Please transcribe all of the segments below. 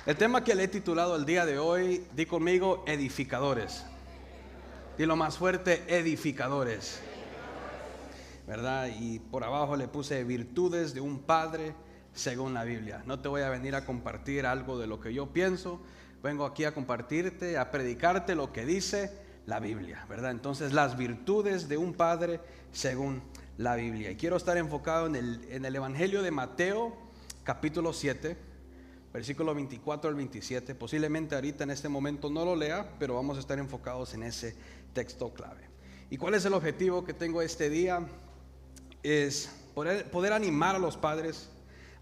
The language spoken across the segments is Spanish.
El tema que le he titulado el día de hoy, di conmigo, edificadores. Dilo más fuerte, edificadores. ¿Verdad? Y por abajo le puse virtudes de un padre según la Biblia. No te voy a venir a compartir algo de lo que yo pienso. Vengo aquí a compartirte, a predicarte lo que dice la Biblia, ¿verdad? Entonces, las virtudes de un padre según la Biblia. Y quiero estar enfocado en el Evangelio de Mateo, capítulo 7. Versículo 24 al 27, posiblemente ahorita en este momento no lo lea, pero vamos a estar enfocados en ese texto clave. ¿Y cuál es el objetivo que tengo este día? Es poder animar a los padres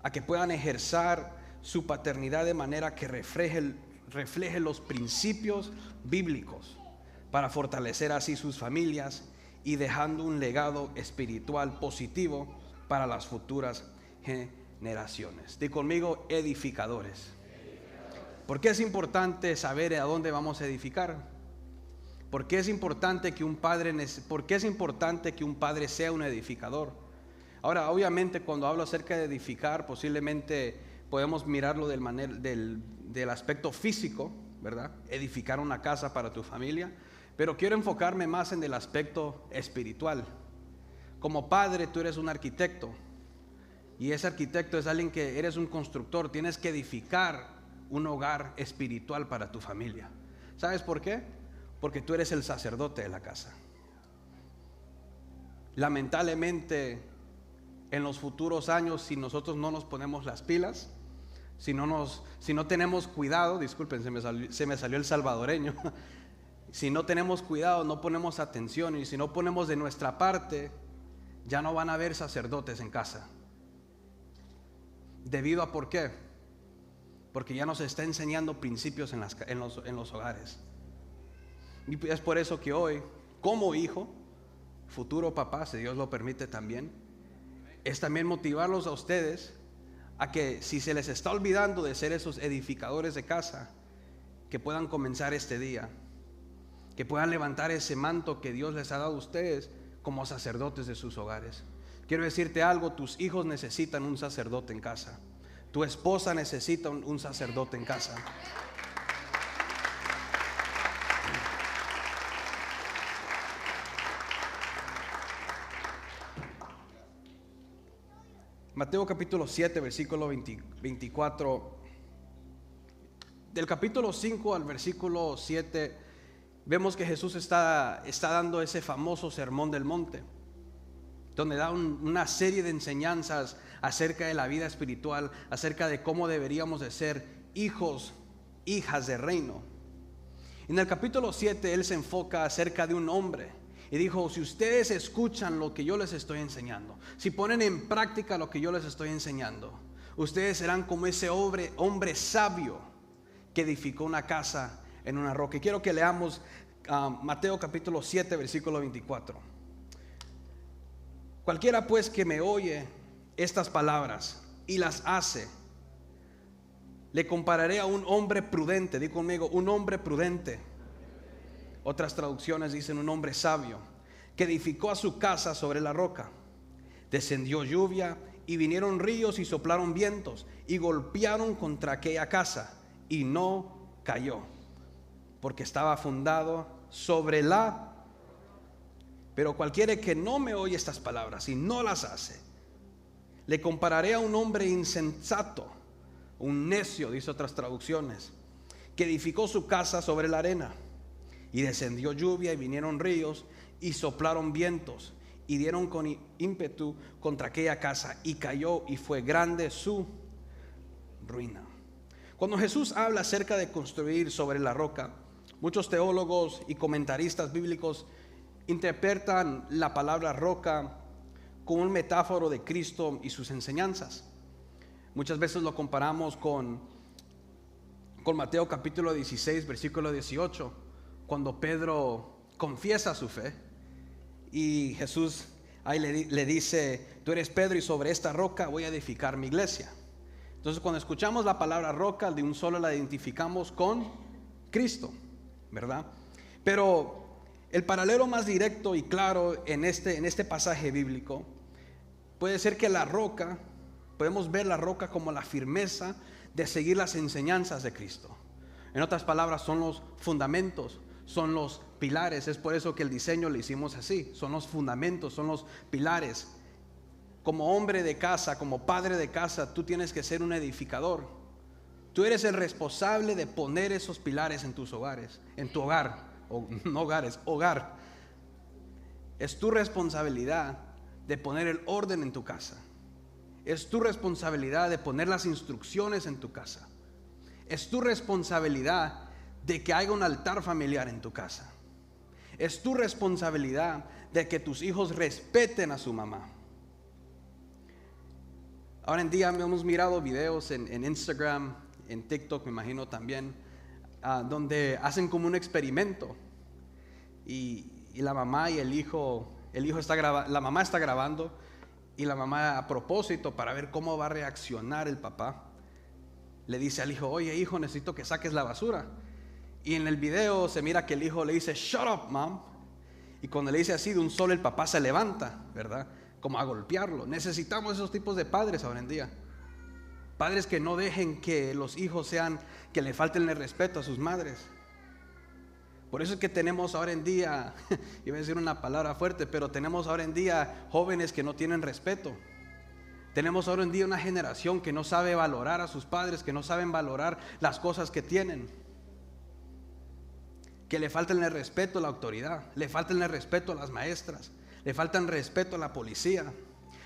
a que puedan ejercer su paternidad de manera que refleje los principios bíblicos para fortalecer así sus familias y dejando un legado espiritual positivo para las futuras generaciones. Di conmigo, edificadores. ¿Por qué es importante saber a dónde vamos a edificar? ¿Por qué es importante que un padre sea un edificador? Ahora, obviamente, cuando hablo acerca de edificar, posiblemente podemos mirarlo del aspecto físico, ¿verdad? Edificar una casa para tu familia, pero quiero enfocarme más en el aspecto espiritual. Como padre, tú eres un arquitecto. Y ese arquitecto es alguien que eres un constructor. Tienes que edificar un hogar espiritual para tu familia. ¿Sabes por qué? Porque tú eres el sacerdote de la casa. Lamentablemente, en los futuros años, si nosotros no nos ponemos las pilas, si no tenemos cuidado, disculpen, se me salió el salvadoreño. Si no tenemos cuidado, no ponemos atención y si no ponemos de nuestra parte, ya no van a haber sacerdotes en casa. ¿Debido a por qué? Porque ya nos está enseñando principios en los hogares. Y es por eso que hoy, como hijo, futuro papá, si Dios lo permite también, es también motivarlos a ustedes a que si se les está olvidando de ser esos edificadores de casa, que puedan comenzar este día, que puedan levantar ese manto que Dios les ha dado a ustedes como sacerdotes de sus hogares. Quiero decirte algo, tus hijos necesitan un sacerdote en casa. Tu esposa necesita un sacerdote en casa. Mateo capítulo 7, versículo 24. Del capítulo 5 al versículo 7, vemos que Jesús está dando ese famoso sermón del monte, donde da una serie de enseñanzas acerca de la vida espiritual, acerca de cómo deberíamos de ser hijos, hijas de reino. En el capítulo 7 Él se enfoca acerca de un hombre y dijo: si ustedes escuchan lo que yo les estoy enseñando, si ponen en práctica lo que yo les estoy enseñando, ustedes serán como ese hombre sabio que edificó una casa en una roca. Y quiero que leamos Mateo capítulo 7, versículo 24. Cualquiera pues que me oye estas palabras y las hace, le compararé a un hombre prudente. Di conmigo, un hombre prudente. Otras traducciones dicen un hombre sabio, que edificó a su casa sobre la roca. Descendió lluvia y vinieron ríos y soplaron vientos y golpearon contra aquella casa y no cayó, porque estaba fundado sobre la... Pero cualquiera que no me oye estas palabras y no las hace, le compararé a un hombre insensato, un necio, dice otras traducciones, que edificó su casa sobre la arena. Y descendió lluvia y vinieron ríos y soplaron vientos y dieron con ímpetu contra aquella casa y cayó y fue grande su ruina. Cuando Jesús habla acerca de construir sobre la roca, muchos teólogos y comentaristas bíblicos interpretan la palabra roca como un metáforo de Cristo y sus enseñanzas. Muchas veces lo comparamos con Mateo capítulo 16, versículo 18, cuando Pedro confiesa su fe y Jesús ahí le dice: tú eres Pedro y sobre esta roca voy a edificar mi iglesia. Entonces, cuando escuchamos la palabra roca, de un solo la identificamos con Cristo, ¿verdad? Pero el paralelo más directo y claro en este pasaje bíblico puede ser que la roca, podemos ver la roca como la firmeza de seguir las enseñanzas de Cristo. En otras palabras, son los fundamentos, son los pilares. Es por eso que el diseño lo hicimos así. Son los fundamentos, son los pilares. Como hombre de casa, como padre de casa, tú tienes que ser un edificador. Tú eres el responsable de poner esos pilares en tus hogares, en tu hogar, o no hogares, hogar. Es tu responsabilidad de poner el orden en tu casa. Es tu responsabilidad de poner las instrucciones en tu casa. Es tu responsabilidad de que haya un altar familiar en tu casa. Es tu responsabilidad de que tus hijos respeten a su mamá. Ahora en día hemos mirado videos en Instagram, en TikTok, me imagino también, donde hacen como un experimento y la mamá y el hijo está grabando, la mamá está grabando, y la mamá, a propósito, para ver cómo va a reaccionar el papá, le dice al hijo: oye hijo, necesito que saques la basura. Y en el video se mira que el hijo le dice: shut up mom. Y cuando le dice así, de un solo el papá se levanta, ¿verdad? Como a golpearlo. Necesitamos esos tipos de padres ahora en día. Padres que no dejen que los hijos sean, que le falten el respeto a sus madres. Por eso es que tenemos ahora en día, iba a decir una palabra fuerte, pero tenemos ahora en día jóvenes que no tienen respeto. Tenemos ahora en día una generación que no sabe valorar a sus padres, que no saben valorar las cosas que tienen. Que le faltan el respeto a la autoridad, le faltan el respeto a las maestras, le faltan respeto a la policía,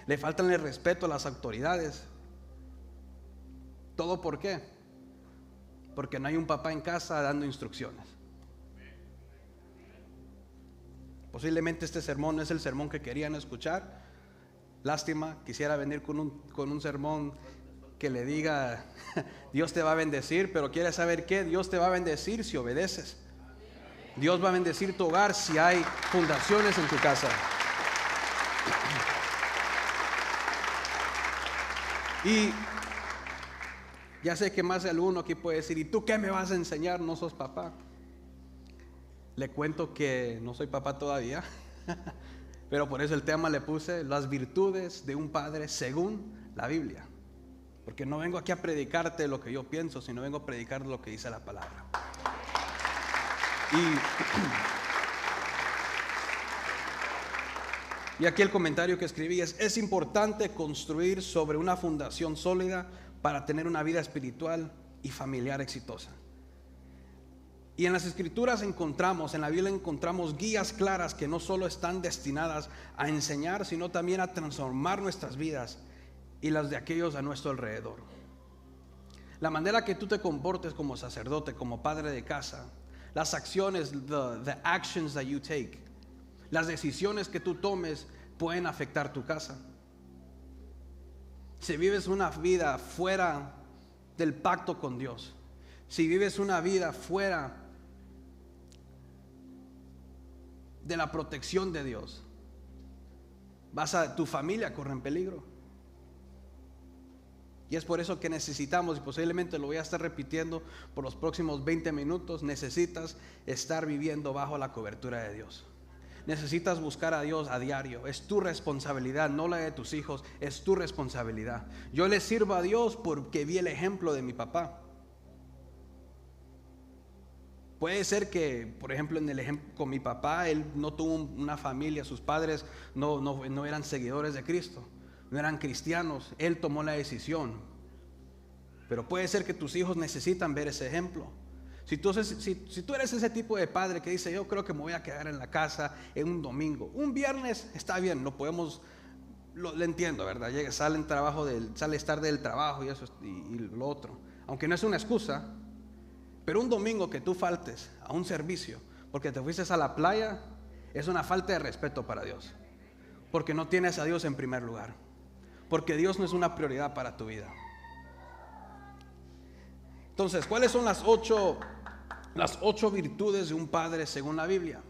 le faltan el respeto a las autoridades. ¿Todo por qué? Porque no hay un papá en casa dando instrucciones. Posiblemente este sermón no es el sermón que querían escuchar. Lástima, quisiera venir con un sermón que le diga: Dios te va a bendecir, pero ¿quieres saber qué? Dios te va a bendecir si obedeces. Dios va a bendecir tu hogar si hay fundaciones en tu casa. Y ya sé que más de alguno aquí puede decir: ¿y tú qué me vas a enseñar? No sos papá. Le cuento que no soy papá todavía, pero por eso el tema le puse: las virtudes de un padre según la Biblia. Porque no vengo aquí a predicarte lo que yo pienso, sino vengo a predicar lo que dice la palabra. Y aquí el comentario que escribí es importante construir sobre una fundación sólida para tener una vida espiritual y familiar exitosa. Y en las escrituras en la Biblia encontramos guías claras que no solo están destinadas a enseñar, sino también a transformar nuestras vidas y las de aquellos a nuestro alrededor. La manera que tú te comportes como sacerdote, como padre de casa, las acciones, the actions that you take, las decisiones que tú tomes pueden afectar tu casa. Si vives una vida fuera del pacto con Dios, si vives una vida fuera de la protección de Dios, tu familia corre en peligro. Y es por eso que necesitamos, y posiblemente lo voy a estar repitiendo por los próximos 20 minutos, necesitas estar viviendo bajo la cobertura de Dios. Necesitas buscar a Dios a diario. Es tu responsabilidad, no la de tus hijos, es tu responsabilidad. Yo le sirvo a Dios porque vi el ejemplo de mi papá. Puede ser que, por ejemplo, en el ejemplo con mi papá, él no tuvo una familia, sus padres no eran seguidores de Cristo, no eran cristianos, él tomó la decisión. Pero puede ser que tus hijos necesitan ver ese ejemplo. Si tú eres ese tipo de padre que dice: yo creo que me voy a quedar en la casa en un domingo, un viernes está bien, lo entiendo, ¿verdad? Sale tarde del trabajo y eso y lo otro, aunque no es una excusa. Pero un domingo que tú faltes a un servicio porque te fuiste a la playa es una falta de respeto para Dios, porque no tienes a Dios en primer lugar, porque Dios no es una prioridad para tu vida. Entonces, ¿cuáles son las ocho virtudes de un padre según la Biblia?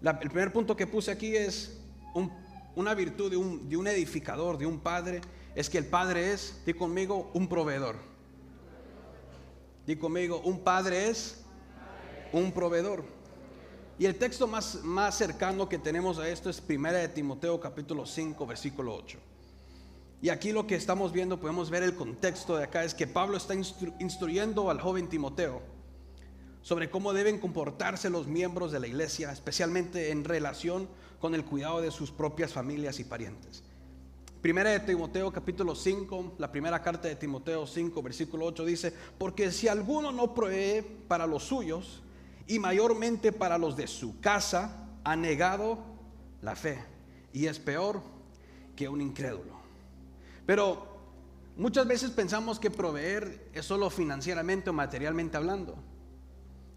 El primer punto que puse aquí es una virtud de un edificador, de un padre, es que el padre es, di conmigo, un proveedor. Di conmigo, un padre es un proveedor. Y el texto más cercano que tenemos a esto es 1 de Timoteo capítulo 5 versículo 8. Y aquí lo que estamos viendo, podemos ver el contexto de acá, es que Pablo está instruyendo al joven Timoteo sobre cómo deben comportarse los miembros de la iglesia, especialmente en relación con el cuidado de sus propias familias y parientes. Primera de Timoteo capítulo 5, la primera carta de Timoteo 5 versículo 8 dice: porque si alguno no provee para los suyos, y mayormente para los de su casa, ha negado la fe, y es peor que un incrédulo. Pero muchas veces pensamos que proveer es solo financieramente o materialmente hablando.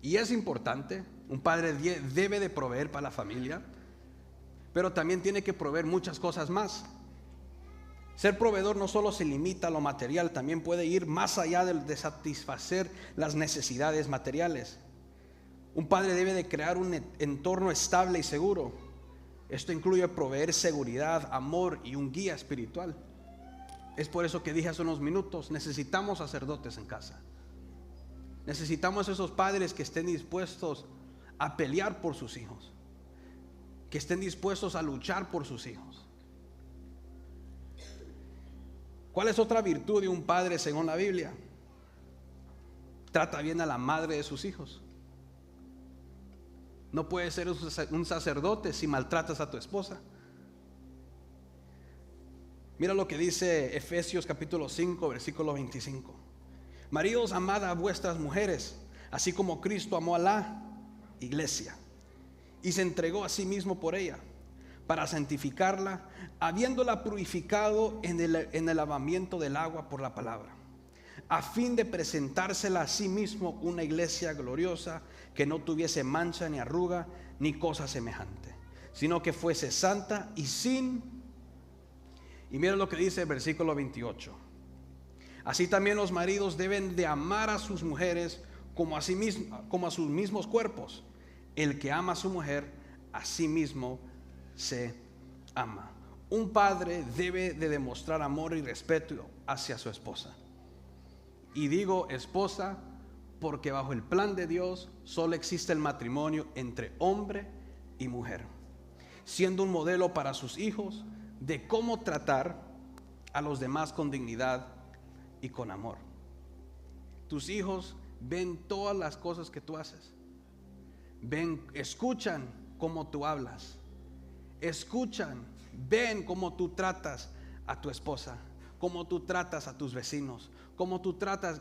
Y es importante, un padre debe de proveer para la familia, pero también tiene que proveer muchas cosas más. Ser proveedor no solo se limita a lo material, también puede ir más allá de satisfacer las necesidades materiales. Un padre debe de crear un entorno estable y seguro. Esto incluye proveer seguridad, amor y un guía espiritual. Es por eso que dije hace unos minutos, necesitamos sacerdotes en casa. Necesitamos esos padres que estén dispuestos a pelear por sus hijos, que estén dispuestos a luchar por sus hijos. ¿Cuál es otra virtud de un padre según la Biblia? Trata bien a la madre de sus hijos. No puedes ser un sacerdote si maltratas a tu esposa. Mira lo que dice Efesios capítulo 5 versículo 25. Maridos, amad a vuestras mujeres, así como Cristo amó a la iglesia y se entregó a sí mismo por ella, para santificarla, habiéndola purificado en el lavamiento del agua por la palabra, a fin de presentársela a sí mismo una iglesia gloriosa, que no tuviese mancha ni arruga ni cosa semejante, sino que fuese santa y sin. Y mira lo que dice el versículo 28. Así también los maridos deben de amar a sus mujeres como a sus mismos cuerpos. El que ama a su mujer, a sí mismo se ama. Un padre debe de demostrar amor y respeto hacia su esposa. Y digo esposa porque bajo el plan de Dios solo existe el matrimonio entre hombre y mujer, siendo un modelo para sus hijos de cómo tratar a los demás con dignidad y con amor. Tus hijos ven todas las cosas que tú haces. Escuchan cómo tú hablas. Escuchan, ven cómo tú tratas a tu esposa, cómo tú tratas a tus vecinos, cómo tú tratas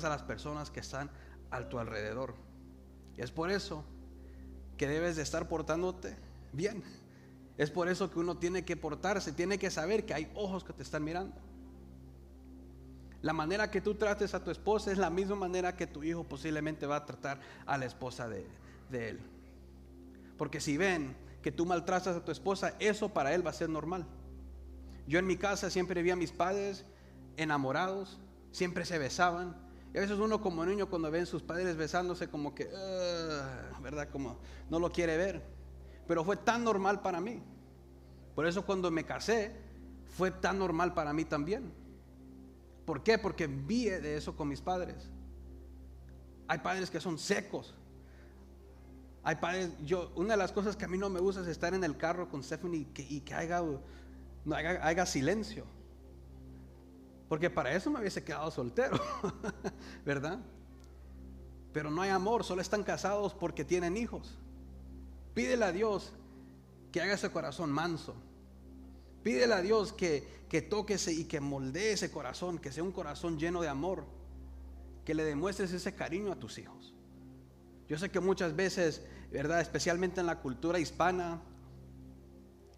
a las personas que están a tu alrededor. Y es por eso que debes de estar portándote bien. Es por eso que uno tiene que portarse, tiene que saber que hay ojos que te están mirando. La manera que tú trates a tu esposa es la misma manera que tu hijo posiblemente va a tratar a la esposa de él. Porque si ven que tú maltratas a tu esposa, eso para él va a ser normal. Yo en mi casa siempre vi a mis padres enamorados, siempre se besaban. Y a veces uno como niño, cuando ven sus padres besándose, como que, ¿verdad? Como no lo quiere ver. Pero fue tan normal para mí. Por eso cuando me casé, fue tan normal para mí también. ¿Por qué? Porque vi de eso con mis padres. Hay padres que son secos. Hay padres, una de las cosas que a mí no me gusta es estar en el carro con Stephanie y que haya silencio. Porque para eso me hubiese quedado soltero, ¿verdad? Pero no hay amor, solo están casados porque tienen hijos. Pídele a Dios que haga ese corazón manso. Pídele a Dios que toque y que moldee ese corazón, que sea un corazón lleno de amor, que le demuestres ese cariño a tus hijos. Yo sé que muchas veces, ¿verdad? Especialmente en la cultura hispana,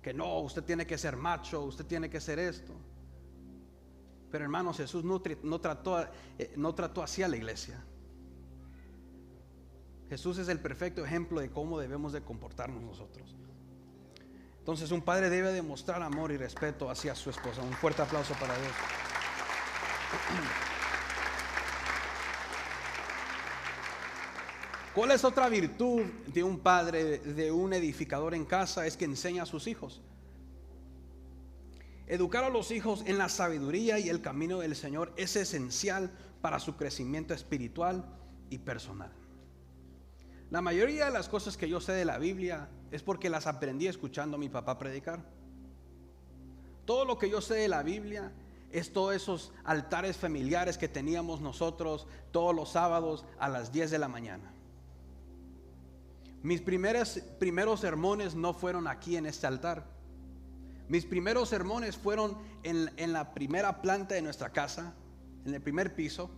que no, usted tiene que ser macho, usted tiene que ser esto. Pero hermanos, Jesús no trató así a la iglesia. Jesús es el perfecto ejemplo de cómo debemos de comportarnos nosotros. Entonces un padre debe demostrar amor y respeto hacia su esposa. Un fuerte aplauso para Dios. ¿Cuál es otra virtud de un padre, de un edificador en casa? Es que enseña a sus hijos. Educar a los hijos en la sabiduría y el camino del Señor es esencial para su crecimiento espiritual y personal. La mayoría de las cosas que yo sé de la Biblia es porque las aprendí escuchando a mi papá predicar. Todo lo que yo sé de la Biblia es todos esos altares familiares que teníamos nosotros todos los sábados a las 10 de la mañana. Mis primeros sermones no fueron aquí en este altar. Mis primeros sermones fueron en la primera planta de nuestra casa, en el primer piso,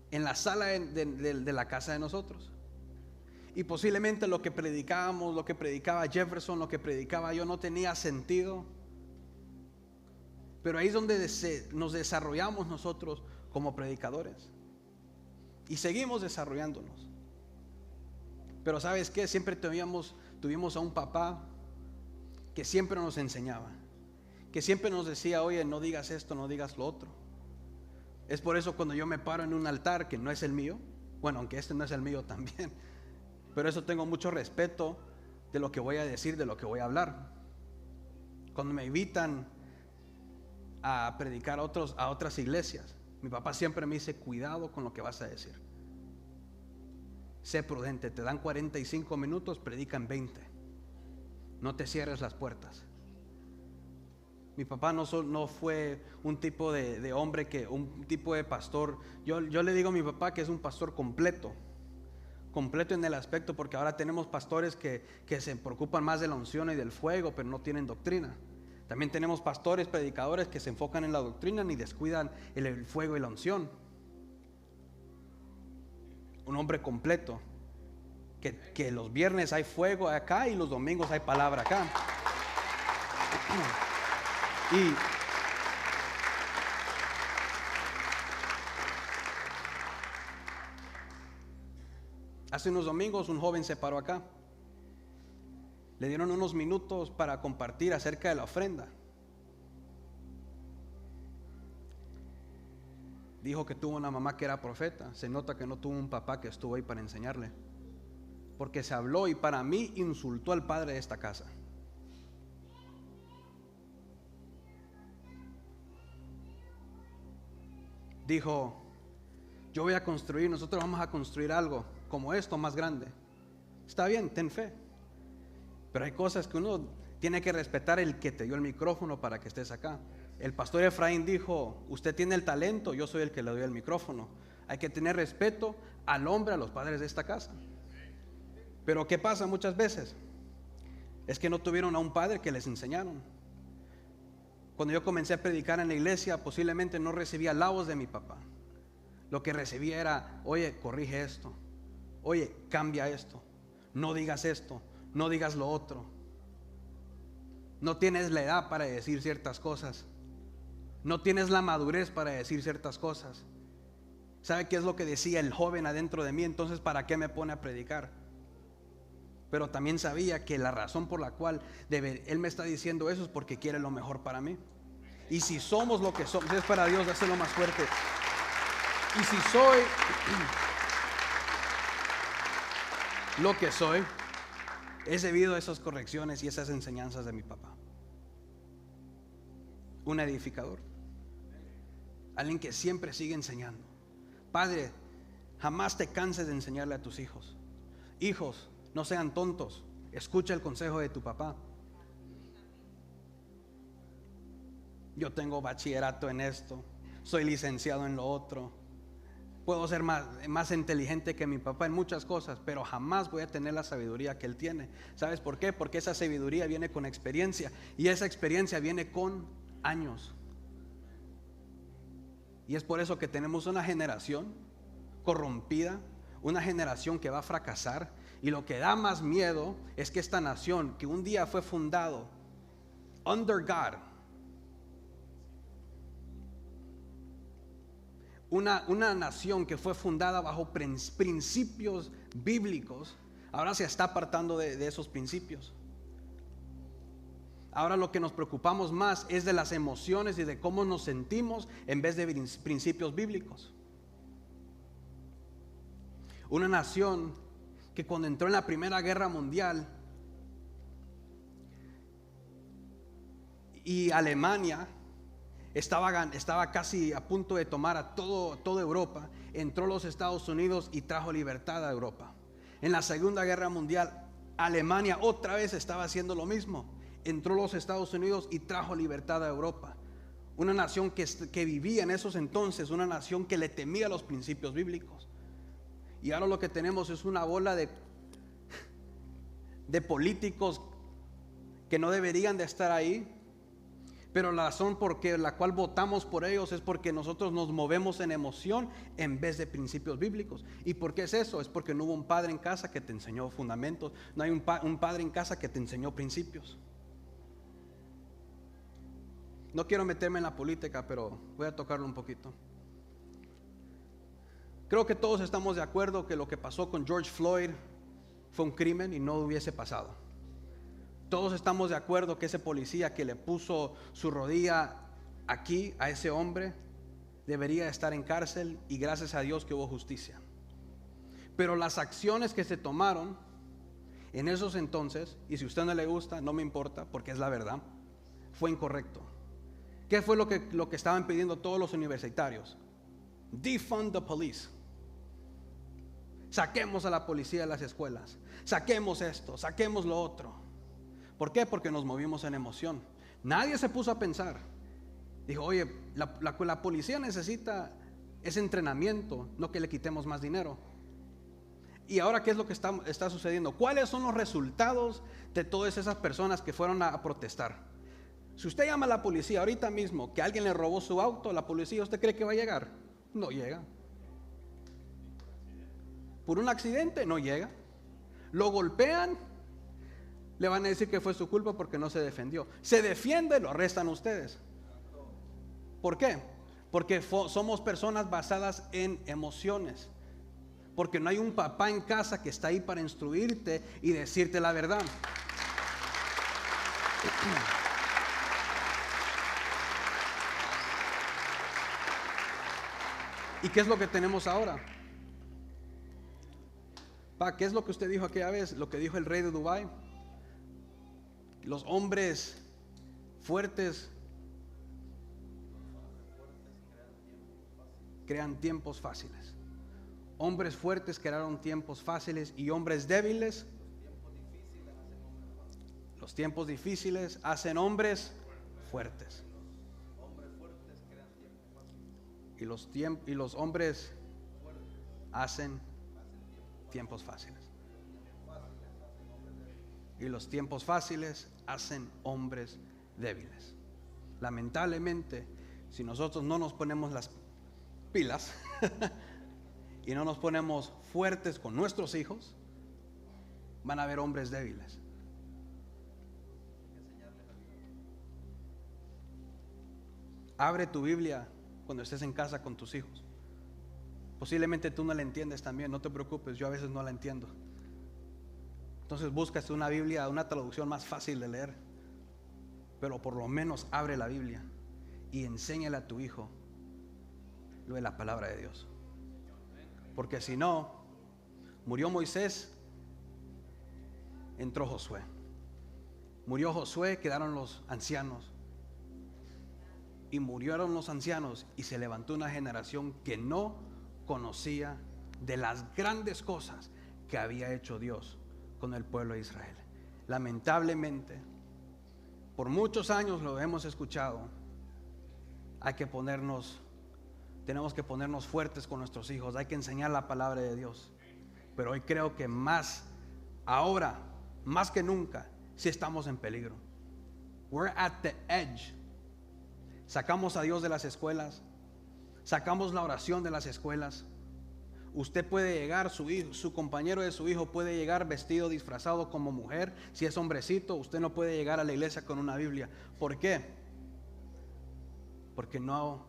en la sala de la casa de nosotros. Y posiblemente lo que predicábamos, lo que predicaba Jefferson, lo que predicaba yo no tenía sentido. Pero ahí es donde nos desarrollamos nosotros como predicadores. Y seguimos desarrollándonos. Pero ¿sabes qué? Siempre tuvimos a un papá que siempre nos enseñaba, que siempre nos decía: oye, no digas esto, no digas lo otro. Es por eso cuando yo me paro en un altar que no es el mío, bueno, aunque este no es el mío también, pero eso tengo mucho respeto de lo que voy a decir, de lo que voy a hablar. Cuando me invitan a predicar a otras iglesias, mi papá siempre me dice: cuidado con lo que vas a decir. Sé prudente, te dan 45 minutos, predica en 20. No te cierres las puertas. Mi papá no fue un tipo de hombre, un tipo de pastor. Yo le digo a mi papá que es un pastor completo en el aspecto, porque ahora tenemos pastores que se preocupan más de la unción y del fuego, pero no tienen doctrina. También tenemos pastores, predicadores que se enfocan en la doctrina y descuidan el fuego y la unción. Un hombre completo, que los viernes hay fuego acá y los domingos hay palabra acá. Y hace unos domingos un joven se paró acá. Le dieron unos minutos para compartir acerca de la ofrenda. Dijo que tuvo una mamá que era profeta. Se nota que no tuvo un papá que estuvo ahí para enseñarle, porque se habló y para mí insultó al padre de esta casa. Dijo: nosotros vamos a construir algo como esto, más grande. Está bien, ten fe, pero hay cosas que uno tiene que respetar, el que te dio el micrófono para que estés acá. El pastor Efraín dijo: usted tiene el talento, yo soy el que le doy el micrófono. Hay que tener respeto al hombre, a los padres de esta casa. Pero ¿qué pasa muchas veces? Es que no tuvieron a un padre que les enseñaron. Cuando yo comencé a predicar en la iglesia, posiblemente no recibía halagos de mi papá. Lo que recibía era: oye, corrige esto, oye, cambia esto, no digas esto, no digas lo otro. No tienes la edad para decir ciertas cosas, no tienes la madurez para decir ciertas cosas. ¿Sabe qué es lo que decía el joven adentro de mí? Entonces, ¿para qué me pone a predicar? Pero también sabía que la razón por la cual él me está diciendo eso es porque quiere lo mejor para mí. Y si somos lo que somos, es para Dios, dáselo más fuerte. Y si soy lo que soy, es debido a esas correcciones y esas enseñanzas de mi papá. Un edificador, alguien que siempre sigue enseñando. Padre, jamás te canses de enseñarle a tus hijos. Hijos, no sean tontos, escucha el consejo de tu papá. Yo tengo bachillerato en esto, soy licenciado en lo otro, puedo ser más inteligente que mi papá en muchas cosas, pero jamás voy a tener la sabiduría que él tiene. ¿Sabes por qué? Porque esa sabiduría viene con experiencia, y esa experiencia viene con años. Y es por eso que tenemos una generación corrompida, una generación que va a fracasar. Y lo que da más miedo es que esta nación, que un día fue fundado under God, una nación que fue fundada bajo principios bíblicos, ahora se está apartando de esos principios. Ahora lo que nos preocupamos más es de las emociones y de cómo nos sentimos, en vez de principios bíblicos. Una nación que cuando entró en la Primera Guerra Mundial y Alemania estaba casi a punto de tomar a toda Europa, entró los Estados Unidos y trajo libertad a Europa. En la Segunda Guerra Mundial, Alemania otra vez estaba haciendo lo mismo. entró a los Estados Unidos y trajo libertad a Europa. Una nación que vivía en esos entonces, una nación que le temía los principios bíblicos. Y ahora lo que tenemos es una bola de políticos que no deberían de estar ahí, pero la razón por la cual votamos por ellos es porque nosotros nos movemos en emoción en vez de principios bíblicos. ¿Y por qué es eso? Es porque no hubo un padre en casa que te enseñó fundamentos, no hay un padre en casa que te enseñó principios. No quiero meterme en la política, pero voy a tocarlo un poquito. Creo que todos estamos de acuerdo que lo que pasó con George Floyd fue un crimen y no hubiese pasado. Todos estamos de acuerdo que ese policía que le puso su rodilla aquí a ese hombre debería estar en cárcel, y gracias a Dios que hubo justicia. Pero las acciones que se tomaron en esos entonces, y si a usted no le gusta, no me importa porque es la verdad, fue incorrecto. ¿Qué fue lo que estaban pidiendo todos los universitarios? Defund the police. Saquemos a la policía de las escuelas, saquemos esto, saquemos lo otro. ¿Por qué? Porque nos movimos en emoción. Nadie se puso a pensar. Dijo, oye, la policía necesita ese entrenamiento, no que le quitemos más dinero. Y ahora, ¿qué es lo que está sucediendo? ¿Cuáles son los resultados de todas esas personas que fueron a protestar? Si usted llama a la policía ahorita mismo que alguien le robó su auto, la policía, ¿usted cree que va a llegar? No llega. Por un accidente, no llega. Lo golpean, le van a decir que fue su culpa porque no se defendió. Se defiende, lo arrestan ustedes. ¿Por qué? Porque somos personas basadas en emociones. Porque no hay un papá en casa que está ahí para instruirte y decirte la verdad. ¿Y qué es lo que tenemos ahora? ¿Qué es lo que usted dijo aquella vez? Lo que dijo el rey de Dubái. Los hombres fuertes crean tiempos fáciles. Hombres fuertes crearon tiempos fáciles, y hombres débiles, los tiempos difíciles hacen hombres fuertes. Y los hombres hacen tiempos fáciles. Y los tiempos fáciles hacen hombres débiles. Lamentablemente, si nosotros no nos ponemos las pilas y no nos ponemos fuertes con nuestros hijos, van a haber hombres débiles. Abre tu Biblia cuando estés en casa con tus hijos. Posiblemente tú no la entiendes también, no te preocupes, yo a veces no la entiendo. Entonces buscas una Biblia, una traducción más fácil de leer, pero por lo menos abre la Biblia y enséñale a tu hijo lo de la palabra de Dios. Porque si no, murió Moisés, entró Josué. Murió Josué, quedaron los ancianos. Y murieron los ancianos y se levantó una generación que no conocía de las grandes cosas que había hecho Dios con el pueblo de Israel. Lamentablemente, por muchos años lo hemos escuchado. Tenemos que ponernos fuertes con nuestros hijos. Hay que enseñar la palabra de Dios. Pero hoy creo que ahora, más que nunca, sí estamos en peligro. We're at the edge. Sacamos a Dios de las escuelas, sacamos la oración de las escuelas. Usted puede llegar, su compañero de su hijo puede llegar vestido, disfrazado como mujer. Si es hombrecito, usted no puede llegar a la iglesia con una Biblia. ¿Por qué? Porque no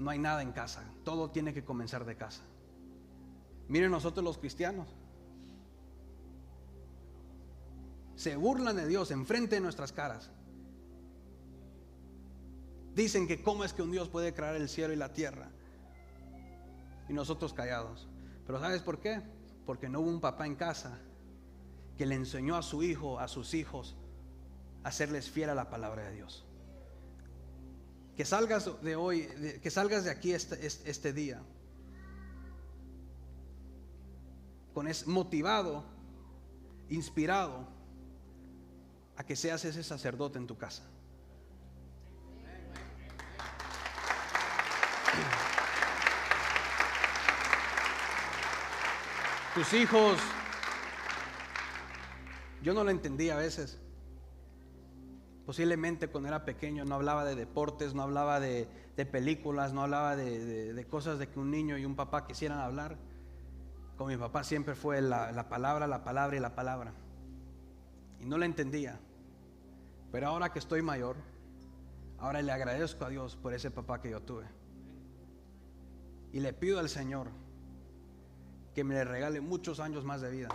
hay nada en casa. Todo tiene que comenzar de casa. Miren, nosotros los cristianos se burlan de Dios enfrente de nuestras caras. Dicen que cómo es que un Dios puede crear el cielo y la tierra, y nosotros callados. Pero ¿sabes por qué? Porque no hubo un papá en casa que le enseñó a su hijo, a sus hijos, a serles fiel a la palabra de Dios. Que salgas de aquí este día motivado, inspirado a que seas ese sacerdote en tu casa. Tus hijos, yo no lo entendía a veces. Posiblemente cuando era pequeño no hablaba de deportes, no hablaba de películas, no hablaba de cosas de que un niño y un papá quisieran hablar. Con mi papá siempre fue la palabra, la palabra y la palabra. Y no la entendía. Pero ahora que estoy mayor, ahora le agradezco a Dios por ese papá que yo tuve. Y le pido al Señor que me le regale muchos años más de vida.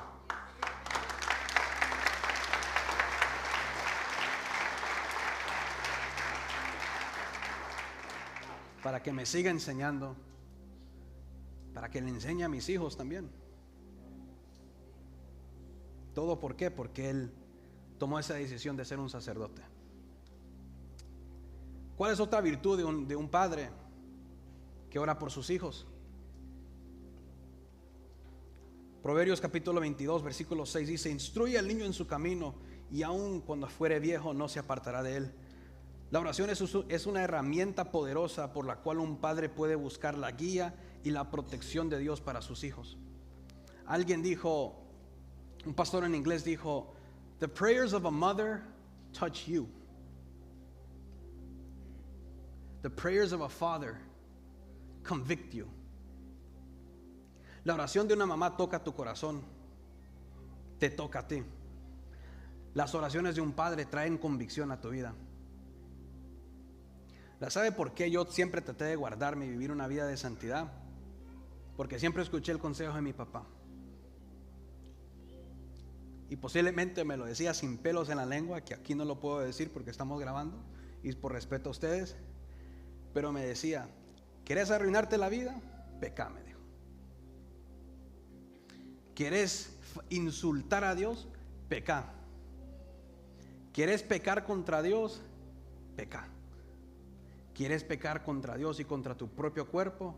Para que me siga enseñando, para que le enseñe a mis hijos también. ¿Todo por qué? Porque Él tomó esa decisión de ser un sacerdote. ¿Cuál es otra virtud de un padre que ora por sus hijos? Proverbios capítulo 22 versículo 6 dice: instruye al niño en su camino, y aun cuando fuere viejo no se apartará de él. La oración es una herramienta poderosa por la cual un padre puede buscar la guía y la protección de Dios para sus hijos. Alguien dijo, un pastor en inglés dijo: the prayers of a mother touch you. The prayers of a father convict you. La oración de una mamá toca tu corazón, te toca a ti. Las oraciones de un padre traen convicción a tu vida. ¿Sabe por qué yo siempre traté de guardarme y vivir una vida de santidad? Porque siempre escuché el consejo de mi papá. Y posiblemente me lo decía sin pelos en la lengua, que aquí no lo puedo decir porque estamos grabando y por respeto a ustedes. Pero me decía: ¿quieres arruinarte la vida? Pecá, me dijo. ¿Quieres insultar a Dios? Pecá. ¿Quieres pecar contra Dios? Pecá. ¿Quieres pecar contra Dios y contra tu propio cuerpo?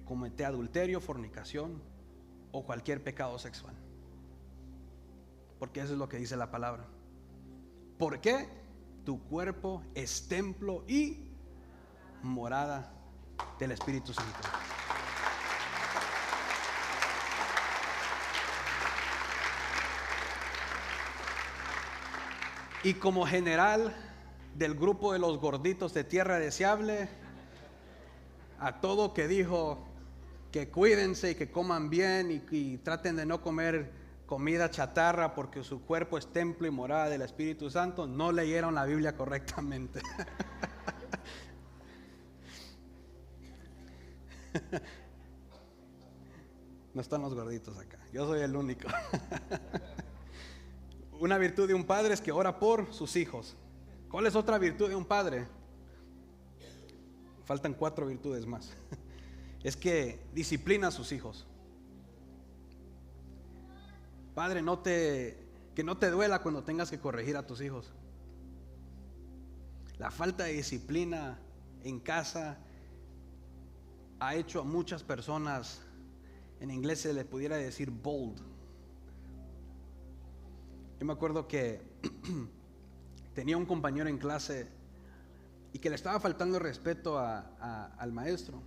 Comete adulterio, fornicación o cualquier pecado sexual. Porque eso es lo que dice la palabra. ¿Por qué? Tu cuerpo es templo y morada del Espíritu Santo. Y como general del grupo de los gorditos de Tierra Deseable, a todo que dijo que cuídense y que coman bien y traten de no comer comida chatarra porque su cuerpo es templo y morada del Espíritu Santo, no leyeron la Biblia correctamente. No están los gorditos acá, yo soy el único. Una virtud de un padre es que ora por sus hijos. ¿Cuál es otra virtud de un padre? Faltan 4 virtudes más. Es que disciplina a sus hijos. Padre, que no te duela cuando tengas que corregir a tus hijos. La falta de disciplina en casa ha hecho a muchas personas, en inglés se le pudiera decir bold. Yo me acuerdo que tenía un compañero en clase y que le estaba faltando respeto al maestro.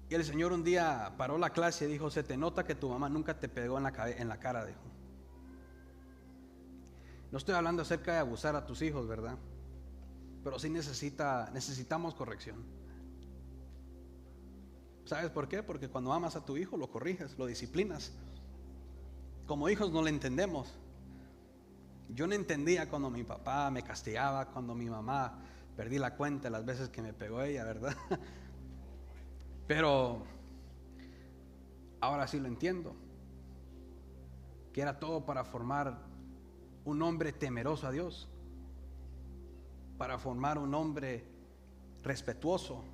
Y el Señor un día paró la clase y dijo: se te nota que tu mamá nunca te pegó en la cara, dijo. No estoy hablando acerca de abusar a tus hijos, ¿verdad? Pero sí necesitamos corrección. ¿Sabes por qué? Porque cuando amas a tu hijo lo corriges, lo disciplinas. Como hijos no lo entendemos. Yo no entendía cuando mi papá me castigaba, cuando mi mamá, perdí la cuenta de las veces que me pegó ella, ¿verdad? Pero ahora sí lo entiendo, que era todo para formar un hombre temeroso a Dios, para formar un hombre respetuoso,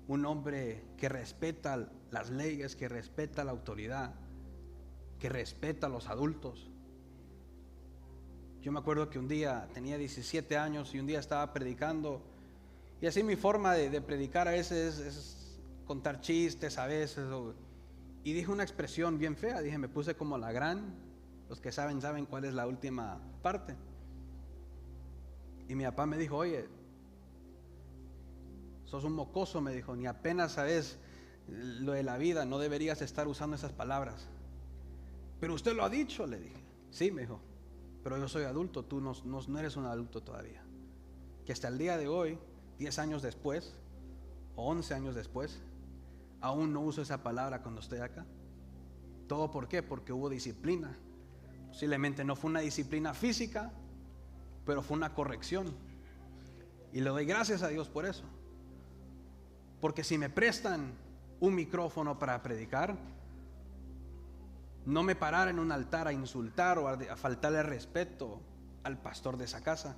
un hombre que respeta las leyes, que respeta la autoridad, que respeta a los adultos. Yo me acuerdo que un día tenía 17 años y un día estaba predicando, y así mi forma de predicar a veces es contar chistes a veces, y dije una expresión bien fea. Dije: me puse como la gran Los que saben cuál es la última parte. Y mi papá me dijo, oye, sos un mocoso, me dijo, ni apenas sabes lo de la vida, no deberías estar usando esas palabras. Pero usted lo ha dicho, le dije. Sí, me dijo, pero yo soy adulto, tú no eres un adulto todavía. Que hasta el día de hoy, 10 años después, o 11 años después, aún no uso esa palabra cuando estoy acá. ¿Todo por qué? Porque hubo disciplina. Posiblemente no fue una disciplina física, pero fue una corrección. Y le doy gracias a Dios por eso. Porque si me prestan un micrófono para predicar, no me parar en un altar a insultar o a faltarle respeto al pastor de esa casa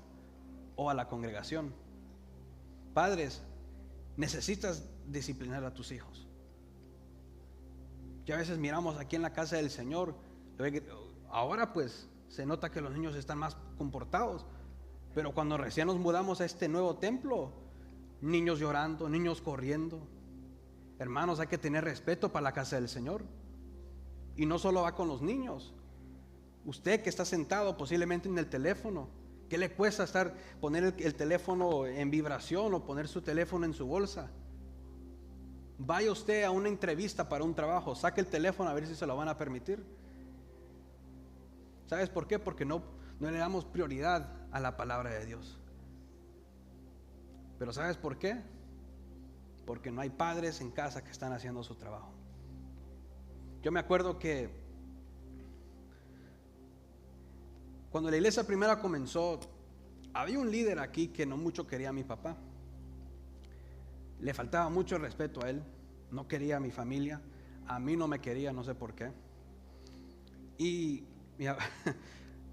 o a la congregación. Padres, necesitas disciplinar a tus hijos. Que a veces miramos aquí en la casa del Señor, ahora pues se nota que los niños están más comportados, pero cuando recién nos mudamos a este nuevo templo, niños llorando, niños corriendo. Hermanos, hay que tener respeto para la casa del Señor. Y no solo va con los niños. Usted que está sentado posiblemente en el teléfono, ¿qué le cuesta poner el teléfono en vibración o poner su teléfono en su bolsa? Vaya usted a una entrevista para un trabajo, saque el teléfono a ver si se lo van a permitir. ¿Sabes por qué? Porque no le damos prioridad a la palabra de Dios. Pero ¿sabes por qué? Porque no hay padres en casa que están haciendo su trabajo. Yo me acuerdo que cuando la iglesia primera comenzó, había un líder aquí que no mucho quería a mi papá. Le faltaba mucho respeto a él, no quería a mi familia, a mí no me quería, no sé por qué. Y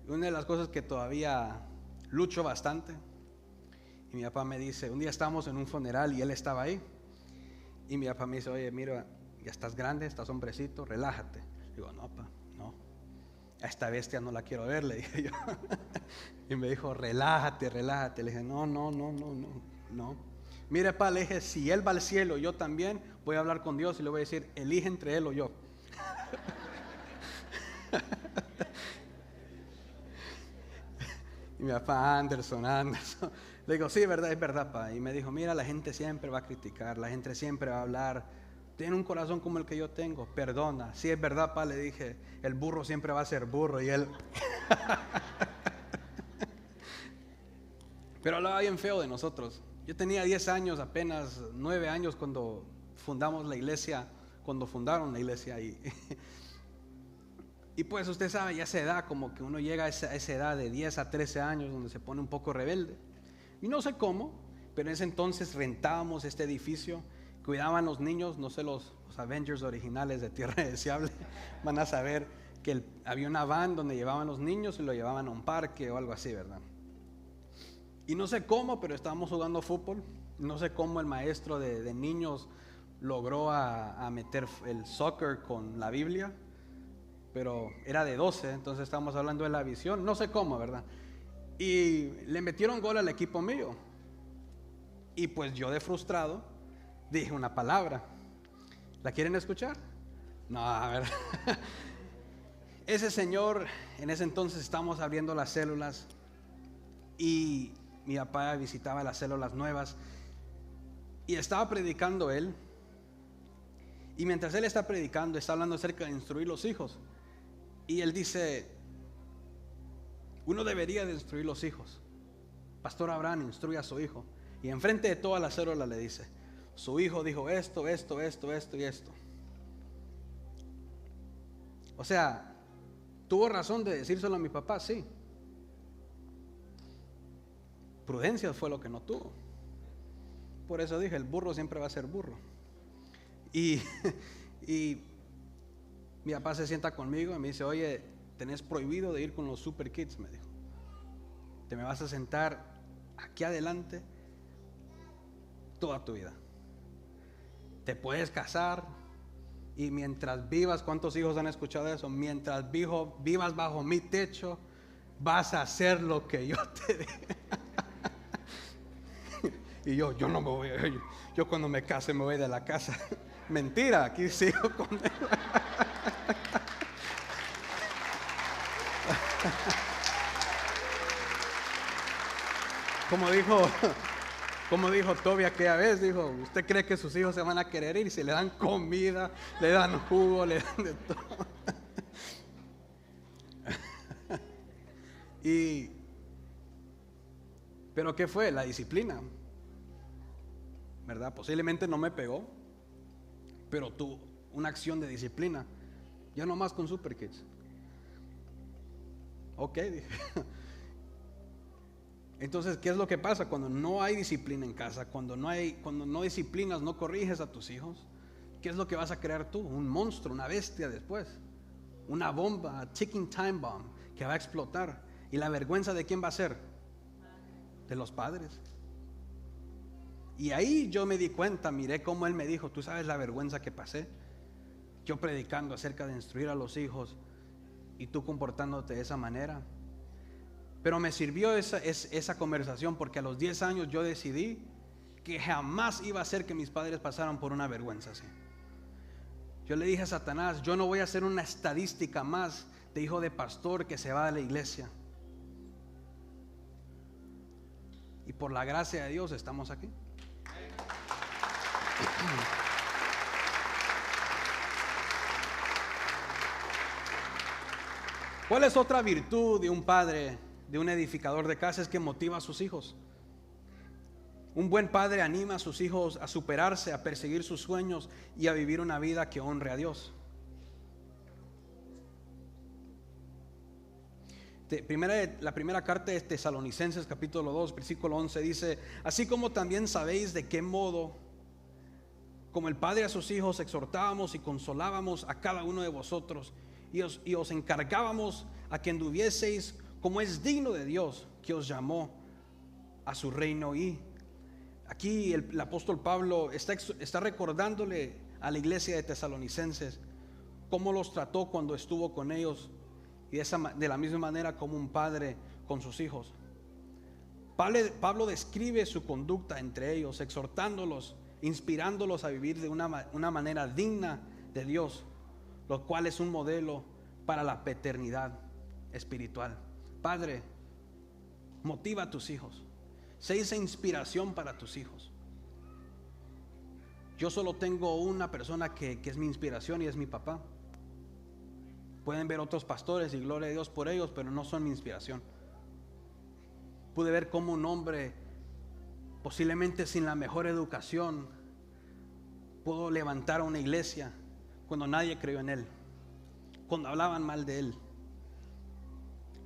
una de las cosas que todavía lucho bastante, y mi papá me dice, un día estábamos en un funeral y él estaba ahí, y mi papá me dice, oye, mira, ya estás grande, estás hombrecito, relájate. Digo, no, pa, no, a esta bestia no la quiero ver, le dije yo. Y me dijo, relájate. Le dije, no. Mire, pa, le dije, si él va al cielo, yo también voy a hablar con Dios y le voy a decir, elige entre él o yo. Y mi papá, Anderson. Le digo, sí, verdad, es verdad, pa. Y me dijo, mira, la gente siempre va a criticar, la gente siempre va a hablar. Tiene un corazón como el que yo tengo, perdona. Sí, es verdad, pa, le dije, el burro siempre va a ser burro. Y él pero hablaba bien feo de nosotros. Yo tenía 10 años, apenas 9 años cuando fundaron la iglesia. Y pues usted sabe, ya esa edad, como que uno llega a esa edad de 10 a 13 años donde se pone un poco rebelde. Y no sé cómo, pero en ese entonces rentábamos este edificio, cuidaban los niños, no sé, los Avengers originales de Tierra Deseable van a saber que había una van donde llevaban los niños y lo llevaban a un parque o algo así, ¿verdad? Y no sé cómo, pero estábamos jugando fútbol, no sé cómo el maestro de niños logró a meter el soccer con la Biblia, pero era de 12, entonces estamos hablando de la visión, no sé cómo, ¿verdad? Y le metieron gol al equipo mío. Y pues yo de frustrado dije una palabra. ¿La quieren escuchar? No, a ver. Ese señor, en ese entonces estábamos abriendo las células y mi papá visitaba las células nuevas y estaba predicando él. Y mientras él está predicando, está hablando acerca de instruir los hijos. Y él dice, uno debería de instruir los hijos. Pastor Abraham, instruye a su hijo. Y enfrente de toda la célula le dice, su hijo dijo esto y esto. O sea, ¿tuvo razón de decírselo a mi papá? Sí. Prudencia fue lo que no tuvo. Por eso dije, el burro siempre va a ser burro. Y mi papá se sienta conmigo y me dice, oye, tenés prohibido de ir con los super kids, me dijo. Te me vas a sentar aquí adelante toda tu vida. Te puedes casar y mientras vivas, ¿cuántos hijos han escuchado eso? Mientras vivas bajo mi techo, vas a hacer lo que yo te diga. Y yo no me voy, yo cuando me case me voy de la casa. Mentira, aquí sigo con él. Como dijo, como dijo Toby aquella vez, dijo, ¿usted cree que sus hijos se van a querer ir si le dan comida, le dan jugo, le dan de todo? Pero ¿qué fue? La disciplina, ¿verdad? Posiblemente no me pegó, pero tuvo una acción de disciplina. Ya no más con Super Kids. Ok, dije. Entonces, ¿qué es lo que pasa cuando no hay disciplina en casa? Cuando no disciplinas, no corriges a tus hijos. ¿Qué es lo que vas a crear tú? Un monstruo, una bestia después. Una bomba, a ticking time bomb que va a explotar. ¿Y la vergüenza de quién va a ser? De los padres. Y ahí yo me di cuenta, miré cómo él me dijo, tú sabes la vergüenza que pasé. Yo predicando acerca de instruir a los hijos y tú comportándote de esa manera. Pero me sirvió esa conversación porque a los 10 años yo decidí que jamás iba a hacer que mis padres pasaran por una vergüenza así. Yo le dije a Satanás, yo no voy a hacer una estadística más de hijo de pastor que se va a la iglesia. Y por la gracia de Dios estamos aquí. ¿Cuál es otra virtud de un padre, de un edificador de casa? Es que motiva a sus hijos. Un buen padre anima a sus hijos a superarse, a perseguir sus sueños y a vivir una vida que honre a Dios. La primera carta de Tesalonicenses capítulo 2 versículo 11 dice: así como también sabéis de qué modo, como el Padre a sus hijos, exhortábamos y consolábamos a cada uno de vosotros y os encargábamos a que anduvieseis como es digno de Dios, que os llamó a su reino. Y aquí el apóstol Pablo está recordándole a la iglesia de Tesalonicenses cómo los trató cuando estuvo con ellos, y de la misma manera como un padre con sus hijos. Pablo describe su conducta entre ellos, exhortándolos, inspirándolos a vivir de una manera digna de Dios, lo cual es un modelo para la paternidad espiritual. Padre, motiva a tus hijos, sé esa inspiración para tus hijos. Yo solo tengo una persona que es mi inspiración y es mi papá. Pueden ver otros pastores y gloria a Dios por ellos, pero no son mi inspiración. Pude ver cómo un hombre, posiblemente sin la mejor educación, pudo levantar a una iglesia cuando nadie creyó en él, cuando hablaban mal de él.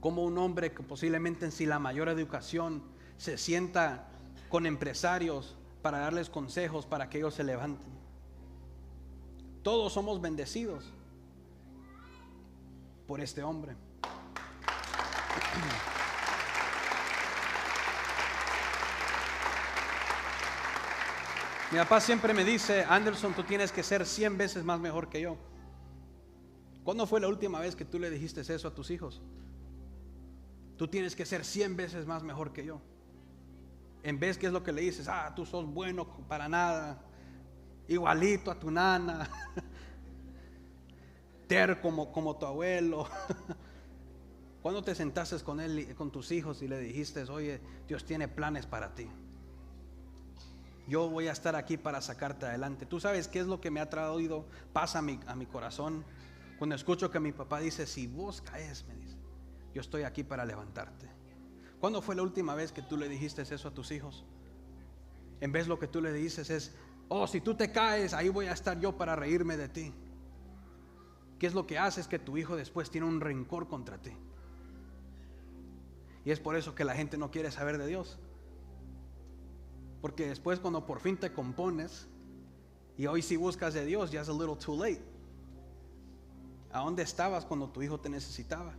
Como un hombre que posiblemente sin la mayor educación se sienta con empresarios para darles consejos para que ellos se levanten. Todos somos bendecidos por este hombre. Mi papá siempre me dice: Anderson, tú tienes que ser 100 veces más mejor que yo. ¿Cuándo fue la última vez que tú le dijiste eso a tus hijos? Tú tienes que ser 100 veces más mejor que yo. En vez, ¿qué es lo que le dices? Tú sos bueno para nada, igualito a tu nana, como tu abuelo. ¿Cuándo te sentaste con él, con tus hijos, y le dijiste: oye, Dios tiene planes para ti, yo voy a estar aquí para sacarte adelante? Tú sabes qué es lo que me ha traído paz a mi corazón cuando escucho que mi papá dice: si vos caes, me dice, yo estoy aquí para levantarte. ¿Cuándo fue la última vez que tú le dijiste eso a tus hijos? En vez, lo que tú le dices es: si tú te caes, ahí voy a estar yo para reírme de ti. ¿Qué es lo que hace? Es que tu hijo después tiene un rencor contra ti. Y es por eso que la gente no quiere saber de Dios, porque después, cuando por fin te compones y hoy sí buscas de Dios, ya es a little too late. ¿A dónde estabas cuando tu hijo te necesitaba?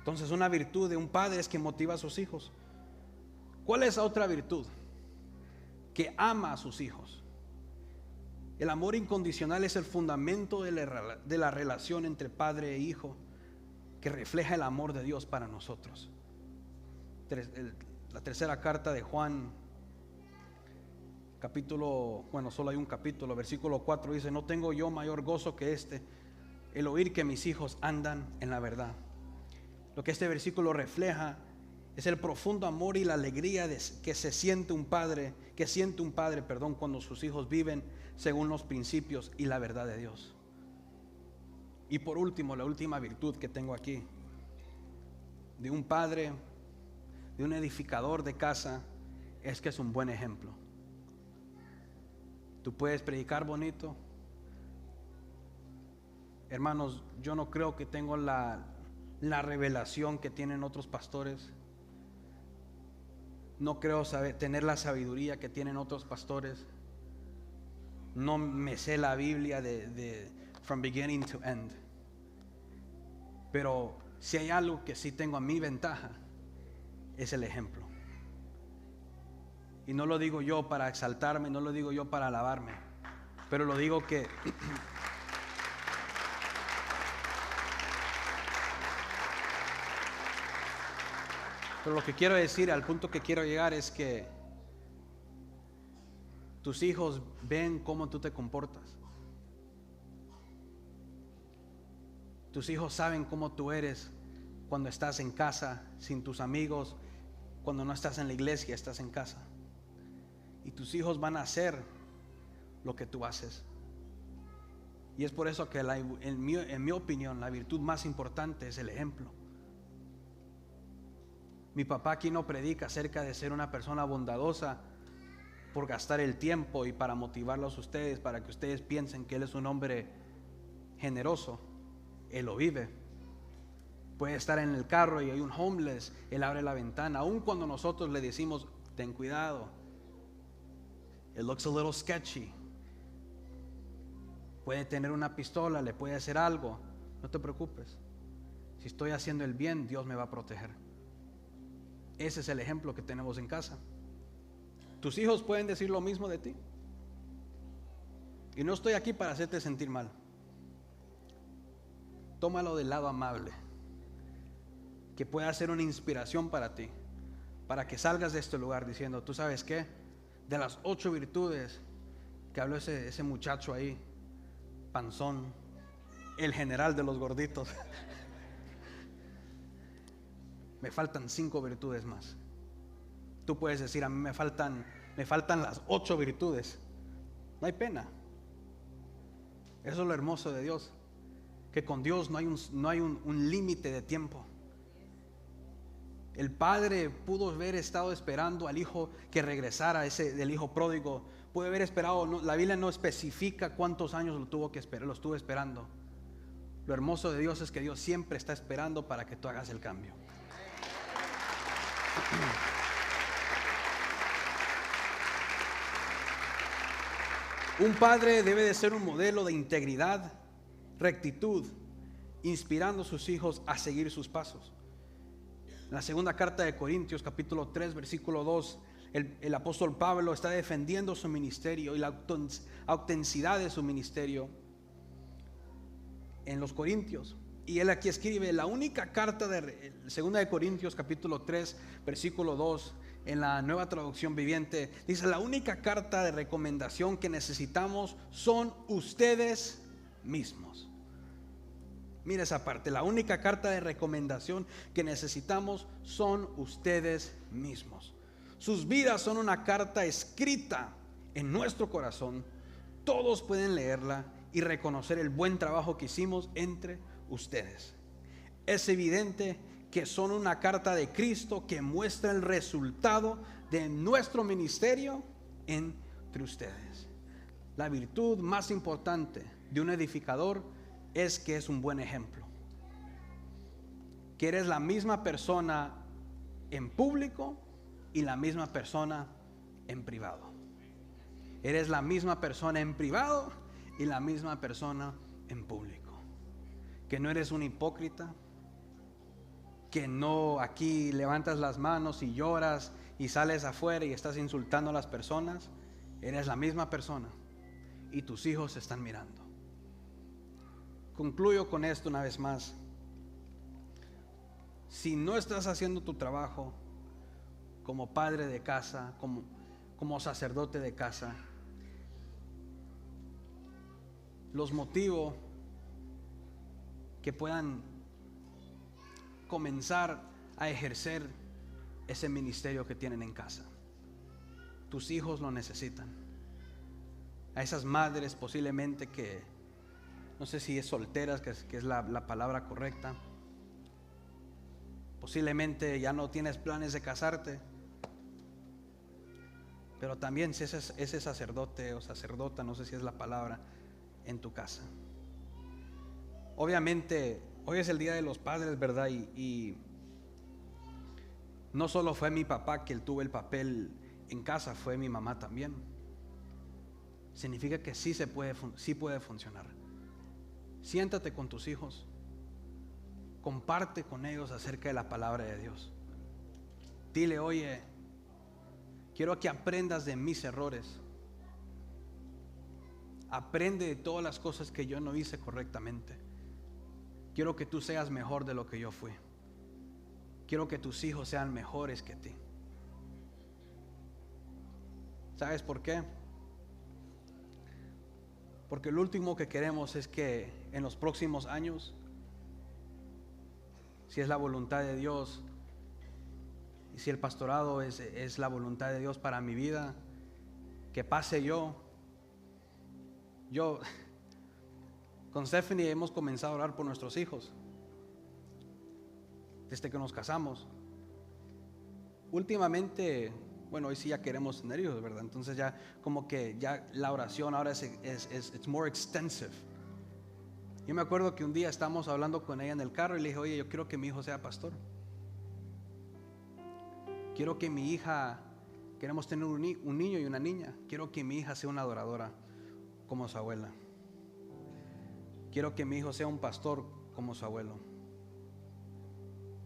Entonces, una virtud de un padre es que motiva a sus hijos. ¿Cuál es la otra virtud? Que ama a sus hijos. El amor incondicional es el fundamento de la relación entre padre e hijo, que refleja el amor de Dios para nosotros. La tercera carta de Juan, solo hay un capítulo, versículo 4 dice: no tengo yo mayor gozo que el oír que mis hijos andan en la verdad. Lo que este versículo refleja Es el profundo amor y la alegría que siente un padre, cuando sus hijos viven según los principios y la verdad de Dios. Y por último, la última virtud que tengo aquí, de un padre, de un edificador de casa, es que es un buen ejemplo. Tú puedes predicar bonito. Hermanos, yo no creo que tengo la revelación que tienen otros pastores. No creo tener la sabiduría que tienen otros pastores. No me sé la Biblia de from beginning to end. Pero si hay algo que sí tengo a mi ventaja, es el ejemplo. Y no lo digo yo para exaltarme, no lo digo yo para alabarme, pero lo digo que pero lo que quiero decir, al punto que quiero llegar, es que tus hijos ven cómo tú te comportas. Tus hijos saben cómo tú eres cuando estás en casa, sin tus amigos, cuando no estás en la iglesia, estás en casa. Y tus hijos van a hacer lo que tú haces. Y es por eso que en mi opinión, la virtud más importante es el ejemplo. Mi papá aquí no predica acerca de ser una persona bondadosa por gastar el tiempo y para motivarlos a ustedes, para que ustedes piensen que él es un hombre generoso. Él lo vive. Puede estar en el carro y hay un homeless, él abre la ventana, aun cuando nosotros le decimos, ten cuidado, it looks a little sketchy, puede tener una pistola, le puede hacer algo, no te preocupes, si estoy haciendo el bien, Dios me va a proteger. Ese es el ejemplo que tenemos en casa. Tus hijos pueden decir lo mismo de ti. Y no estoy aquí para hacerte sentir mal. Tómalo del lado amable, que pueda ser una inspiración para ti, para que salgas de este lugar diciendo, ¿tú sabes qué? De las 8 virtudes que habló ese muchacho ahí, panzón, el general de los gorditos, me faltan 5 virtudes más. Tú puedes decir, a mí me faltan las 8 virtudes. No hay pena. Eso es lo hermoso de Dios, que con Dios no hay un límite de tiempo. El padre pudo haber estado esperando al hijo que regresara, del hijo pródigo. Pudo haber esperado, la Biblia no especifica cuántos años lo estuvo esperando. Lo hermoso de Dios es que Dios siempre está esperando para que tú hagas el cambio. Un padre debe de ser un modelo de integridad, rectitud, inspirando a sus hijos a seguir sus pasos. En la segunda carta de Corintios, capítulo 3, versículo 2, el apóstol Pablo está defendiendo su ministerio y la autenticidad de su ministerio en los Corintios. Y él aquí escribe la única carta de segunda de Corintios, capítulo 3, versículo 2, en la Nueva Traducción Viviente, dice: la única carta de recomendación que necesitamos son ustedes mismos. Mira esa parte, la única carta de recomendación que necesitamos son ustedes mismos. Sus vidas son una carta escrita en nuestro corazón. Todos pueden leerla y reconocer el buen trabajo que hicimos entre ustedes. Es evidente que son una carta de Cristo que muestra el resultado de nuestro ministerio entre ustedes. La virtud más importante de un edificador es que es un buen ejemplo. Que eres la misma persona en público y la misma persona en privado. Eres la misma persona en privado y la misma persona en público. Que no eres un hipócrita, que no aquí levantas las manos y lloras y sales afuera y estás insultando a las personas. Eres la misma persona y tus hijos están mirando. Concluyo con esto una vez más. Si no estás haciendo tu trabajo como padre de casa, como sacerdote de casa, los motivo que puedan comenzar a ejercer ese ministerio que tienen en casa. Tus hijos lo necesitan. A esas madres posiblemente que, no sé si es solteras, que es la palabra correcta. Posiblemente ya no tienes planes de casarte. Pero también si ese sacerdote o sacerdota, no sé si es la palabra, en tu casa. Obviamente, hoy es el Día de los Padres, ¿verdad? Y no solo fue mi papá que él tuvo el papel en casa, fue mi mamá también. Significa que sí puede funcionar. Siéntate con tus hijos, comparte con ellos acerca de la palabra de Dios. Dile, oye, quiero que aprendas de mis errores. Aprende de todas las cosas que yo no hice correctamente. Quiero que tú seas mejor de lo que yo fui. Quiero que tus hijos sean mejores que ti. ¿Sabes por qué? Porque lo último que queremos es que en los próximos años, si es la voluntad de Dios y si el pastorado es la voluntad de Dios para mi vida, que pase yo con Stephanie hemos comenzado a orar por nuestros hijos desde que nos casamos. Últimamente, bueno, hoy sí ya queremos tener hijos, ¿verdad? Entonces ya como que ya la oración ahora es it's more extensive. Yo me acuerdo que un día estábamos hablando con ella en el carro y le dije, oye, yo quiero que mi hijo sea pastor. Quiero que mi hija, queremos tener un niño y una niña. Quiero que mi hija sea una adoradora como su abuela. Quiero que mi hijo sea un pastor como su abuelo.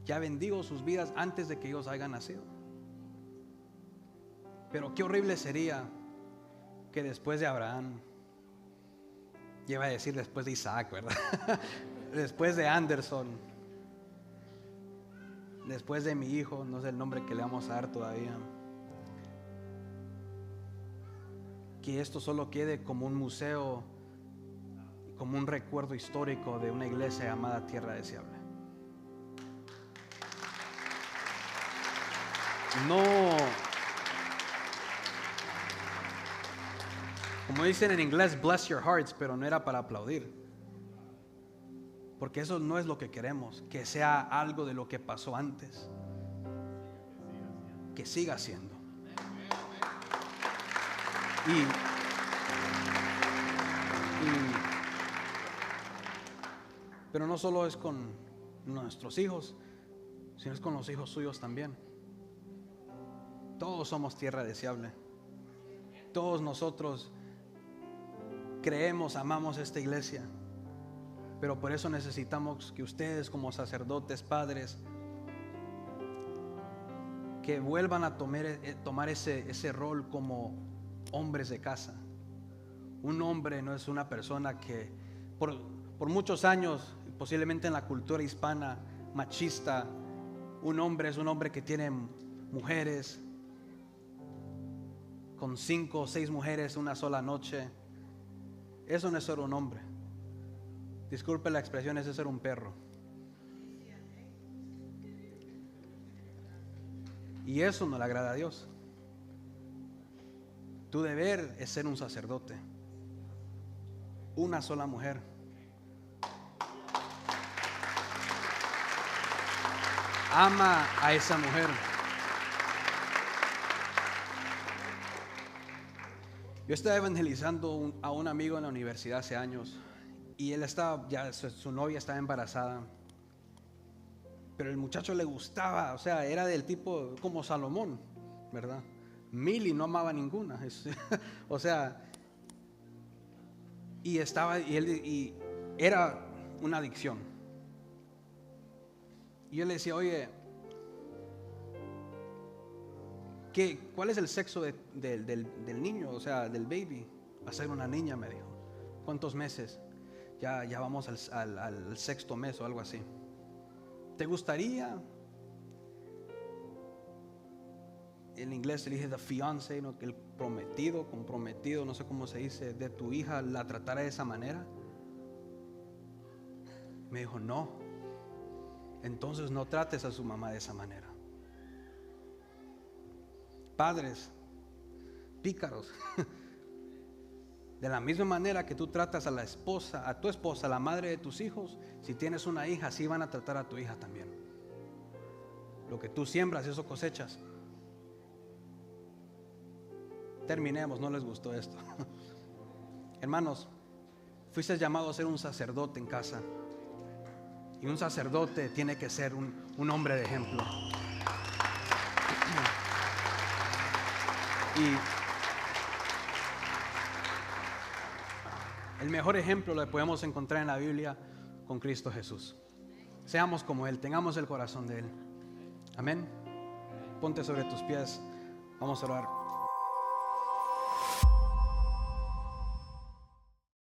Ya bendigo sus vidas antes de que ellos hayan nacido. Pero qué horrible sería que después de Abraham, ya iba a decir después de Isaac, ¿verdad? Después de Anderson, después de mi hijo, no sé el nombre que le vamos a dar todavía, que esto solo quede como un museo, como un recuerdo histórico de una iglesia llamada Tierra Deseable. No, como dicen en inglés, bless your hearts, pero no era para aplaudir, porque eso no es lo que queremos, que sea algo de lo que pasó antes, que siga siendo. Pero no solo es con nuestros hijos, sino es con los hijos suyos también. Todos somos tierra deseable. Todos nosotros creemos, amamos esta iglesia. Pero por eso necesitamos que ustedes como sacerdotes, padres, que vuelvan a tomar ese rol como hombres de casa. Un hombre no es una persona que por muchos años, posiblemente en la cultura hispana machista, un hombre es un hombre que tiene mujeres, con 5 o 6 mujeres una sola noche. Eso no es ser un hombre. Disculpe la expresión, eso es ser un perro. Y eso no le agrada a Dios. Tu deber es ser un sacerdote. Una sola mujer. Ama a esa mujer. Yo estaba evangelizando a un amigo en la universidad hace años y él estaba, ya su novia estaba embarazada, pero el muchacho le gustaba, o sea, era del tipo como Salomón, ¿verdad? 1000 y no amaba ninguna. O sea, y era una adicción. Y yo le decía, oye, ¿cuál es el sexo del niño? O sea, del baby. Va a ser una niña, me dijo. ¿Cuántos meses? Ya vamos al 6º mes o algo así. ¿Te gustaría? En inglés se dice the fiancé, ¿no? El comprometido, no sé cómo se dice, de tu hija, la tratara de esa manera. Me dijo, no. Entonces no trates a su mamá de esa manera. Padres pícaros. De la misma manera que tú tratas a la esposa, a tu esposa, la madre de tus hijos, si tienes una hija, así van a tratar a tu hija también. Lo que tú siembras, eso cosechas. Terminemos, no les gustó esto. Hermanos, fuiste llamado a ser un sacerdote en casa. Y un sacerdote tiene que ser un hombre de ejemplo. Y el mejor ejemplo lo podemos encontrar en la Biblia con Cristo Jesús. Seamos como Él, tengamos el corazón de Él. Amén. Ponte sobre tus pies, vamos a orar.